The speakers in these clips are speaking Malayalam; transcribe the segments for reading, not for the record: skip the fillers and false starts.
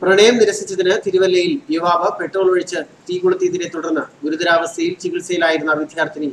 പ്രണയം നിരസിച്ചതിന് തിരുവല്ലയിൽ യുവാവ് പെട്രോൾ ഒഴിച്ച് തീ കൊളുത്തിയതിനെ തുടർന്ന് ഗുരുതരാവസ്ഥയിൽ ചികിത്സയിലായിരുന്ന വിദ്യാർത്ഥിനി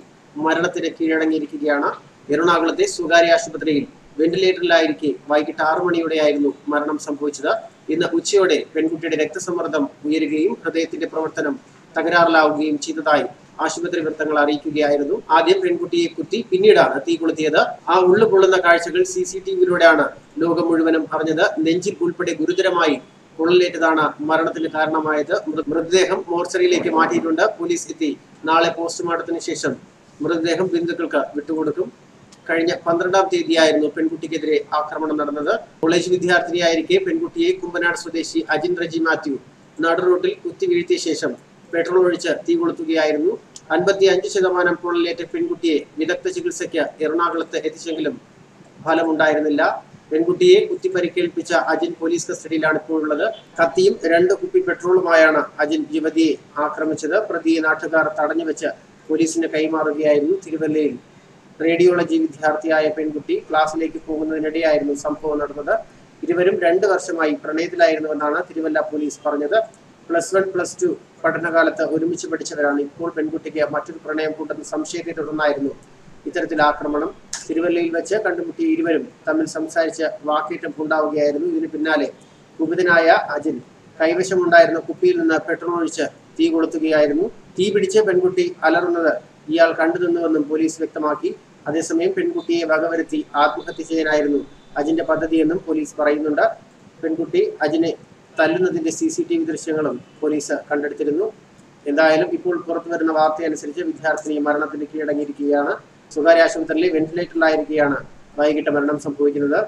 മരണത്തിന് കീഴടങ്ങിയിരിക്കുകയാണ്. എറണാകുളത്തെ സ്വകാര്യ ആശുപത്രിയിൽ വെന്റിലേറ്ററിലായിരിക്കെ വൈകിട്ട് 6 മണിയോടെയായിരുന്നു മരണം സംഭവിച്ചത്. ഇന്ന് ഉച്ചയോടെ പെൺകുട്ടിയുടെ രക്തസമ്മർദ്ദം ഉയരുകയും ഹൃദയത്തിന്റെ പ്രവർത്തനം തകരാറിലാവുകയും ചെയ്തതായി ആശുപത്രി വൃത്തങ്ങൾ അറിയിക്കുകയായിരുന്നു. ആദ്യം പെൺകുട്ടിയെ കുത്തി, പിന്നീടാണ് തീ കൊളുത്തിയത്. ആ ഉള്ളു പൊള്ളുന്ന കാഴ്ചകൾ CCTV-യിലൂടെയാണ് ലോകം മുഴുവനും അറിഞ്ഞത്. നെഞ്ചിൽ ഉൾപ്പെടെ ഗുരുതരമായി പൊള്ളലേറ്റതാണ് മരണത്തിന് കാരണമായത്. മൃതദേഹം മോർച്ചറിയിലേക്ക് മാറ്റിയിട്ടുണ്ട്. പോലീസ് എത്തി നാളെ പോസ്റ്റ്മോർട്ടത്തിന് ശേഷം മൃതദേഹം ബന്ധുക്കൾക്ക് വിട്ടുകൊടുക്കും. കഴിഞ്ഞ 12-ാം തീയതിയായിരുന്നു പെൺകുട്ടിക്കെതിരെ ആക്രമണം നടന്നത്. കോളേജ് വിദ്യാർത്ഥിനിയായിരിക്കെ പെൺകുട്ടിയെ കുമ്പനാട് സ്വദേശി അജിൻ റജി മാത്യു നടുറോഡിൽ കുത്തി വീഴ്ത്തിയ ശേഷം പെട്രോൾ ഒഴിച്ച് തീ കൊളുത്തുകയായിരുന്നു. 55% പൊള്ളലേറ്റ പെൺകുട്ടിയെ വിദഗ്ധ ചികിത്സയ്ക്ക് എറണാകുളത്ത് എത്തിച്ചെങ്കിലും ഫലമുണ്ടായിരുന്നില്ല. പെൺകുട്ടിയെ കുത്തി പരിക്കേൽപ്പിച്ച അജിൻ പോലീസ് കസ്റ്റഡിയിലാണ് ഇപ്പോഴുള്ളത്. കത്തിയും 2 കുപ്പി പെട്രോളുമായാണ് അജിൻ യുവതിയെ ആക്രമിച്ചത്. പ്രതിയെ നാട്ടുകാർ തടഞ്ഞുവെച്ച് പോലീസിന് കൈമാറുകയായിരുന്നു. തിരുവല്ലയിൽ റേഡിയോളജി വിദ്യാർത്ഥിയായ പെൺകുട്ടി ക്ലാസ്സിലേക്ക് പോകുന്നതിനിടെയായിരുന്നു സംഭവം നടന്നത്. ഇരുവരും 2 വർഷമായി പ്രണയത്തിലായിരുന്നുവെന്നാണ് തിരുവല്ല പോലീസ് പറഞ്ഞത്. +1, +2 പഠനകാലത്ത് ഒരുമിച്ച് പഠിച്ചവരാണ്. ഇപ്പോൾ പെൺകുട്ടിക്ക് മറ്റൊരു പ്രണയം കൂട്ടുന്ന സംശയത്തെ തുടർന്നായിരുന്നു ഇത്തരത്തിൽ ആക്രമണം. തിരുവല്ലയിൽ വെച്ച് കണ്ടുമുട്ടിയ ഇരുവരും തമ്മിൽ സംസാരിച്ച് വാക്കേറ്റം ഉണ്ടാവുകയായിരുന്നു. ഇതിന് പിന്നാലെ കുപിതനായ അജിൻ കൈവശമുണ്ടായിരുന്ന കുപ്പിയിൽ നിന്ന് പെട്രോൾ ഒഴിച്ച് തീ കൊളുത്തുകയായിരുന്നു. തീ പിടിച്ച് പെൺകുട്ടി അലറുന്നത് ഇയാൾ കണ്ടുനിന്നുവെന്നും പോലീസ് വ്യക്തമാക്കി. അതേസമയം പെൺകുട്ടിയെ വകവരുത്തി ആത്മഹത്യ ചെയ്യാനായിരുന്നു അജിന്റെ പദ്ധതിയെന്നും പോലീസ് പറയുന്നുണ്ട്. പെൺകുട്ടി അജിനെ തല്ലുന്നതിന്റെ CCTV ദൃശ്യങ്ങളും പോലീസ് കണ്ടെടുത്തിരുന്നു. എന്തായാലും ഇപ്പോൾ പുറത്തുവരുന്ന വാർത്തയനുസരിച്ച് വിദ്യാർത്ഥിനി മരണത്തിന് കീഴടങ്ങിയിരിക്കുകയാണ്. സ്വകാര്യ ആശുപത്രിയിലെ വെന്റിലേറ്ററിലായിരിക്കെയാണ് വൈകിട്ട് മരണം സംഭവിക്കുന്നത്.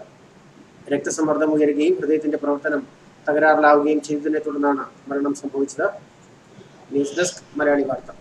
രക്തസമ്മർദ്ദം ഉയരുകയും ഹൃദയത്തിന്റെ പ്രവർത്തനം തകരാറിലാവുകയും ചെയ്തതിനെ തുടർന്നാണ് മരണം സംഭവിച്ചത്. ന്യൂസ് ഡെസ്ക് മലയാളി വാർത്ത.